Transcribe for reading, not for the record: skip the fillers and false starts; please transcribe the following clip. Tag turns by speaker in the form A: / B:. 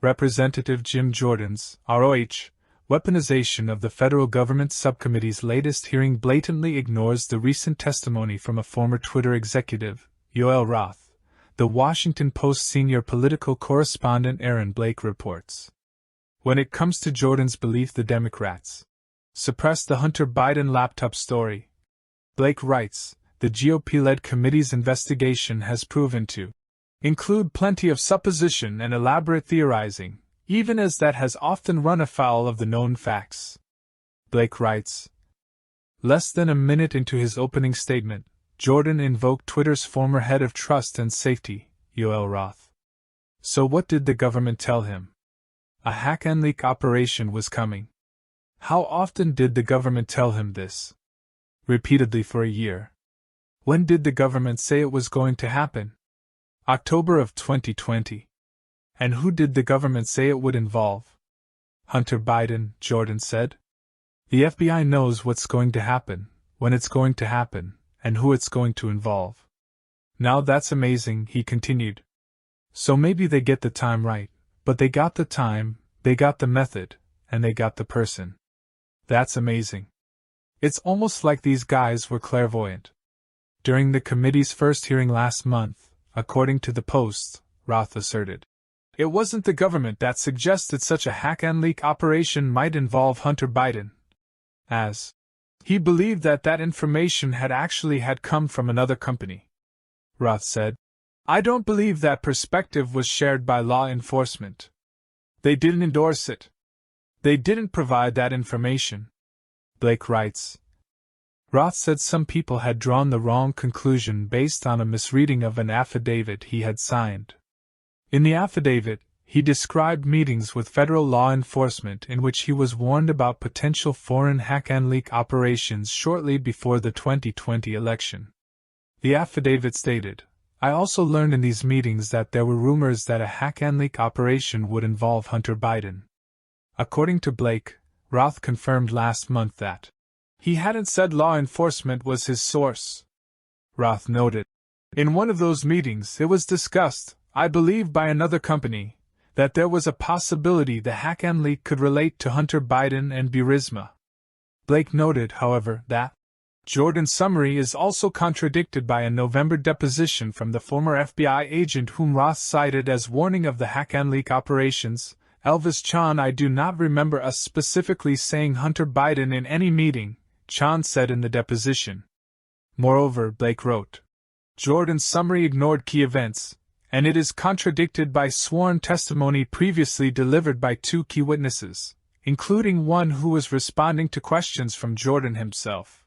A: Representative Jim Jordan's, ROH, weaponization of the federal government subcommittee's latest hearing blatantly ignores the recent testimony from a former Twitter executive, Yoel Roth, the Washington Post senior political correspondent Aaron Blake reports. When it comes to Jordan's belief the Democrats suppressed the Hunter Biden laptop story, Blake writes, the GOP-led committee's investigation has proven to include plenty of supposition and elaborate theorizing, even as that has often run afoul of the known facts. Blake writes, less than a minute into his opening statement, Jordan invoked Twitter's former head of trust and safety, Yoel Roth. So what did the government tell him? A hack and leak operation was coming. How often did the government tell him this? Repeatedly for a year. When did the government say it was going to happen? October of 2020. And who did the government say it would involve? Hunter Biden, Jordan said. The FBI knows what's going to happen, when it's going to happen, and who it's going to involve. Now that's amazing, he continued. So maybe they get the time right, but they got the time, they got the method, and they got the person. That's amazing. It's almost like these guys were clairvoyant. During the committee's first hearing last month, according to the Post, Roth asserted, it wasn't the government that suggested such a hack and leak operation might involve Hunter Biden, as he believed that information had come from another company. Roth said, I don't believe that perspective was shared by law enforcement. They didn't endorse it. They didn't provide that information. Blake writes, Roth said some people had drawn the wrong conclusion based on a misreading of an affidavit he had signed. In the affidavit, he described meetings with federal law enforcement in which he was warned about potential foreign hack and leak operations shortly before the 2020 election. The affidavit stated, I also learned in these meetings that there were rumors that a hack and leak operation would involve Hunter Biden. According to Blake, Roth confirmed last month that he hadn't said law enforcement was his source. Roth noted, in one of those meetings it was discussed, I believe by another company, that there was a possibility the hack and leak could relate to Hunter Biden and Burisma. Blake noted, however, that Jordan's summary is also contradicted by a November deposition from the former FBI agent whom Roth cited as warning of the hack and leak operations, Elvis Chan. I do not remember us specifically saying Hunter Biden in any meeting, Chan said in the deposition. Moreover, Blake wrote, Jordan's summary ignored key events, and it is contradicted by sworn testimony previously delivered by two key witnesses, including one who was responding to questions from Jordan himself.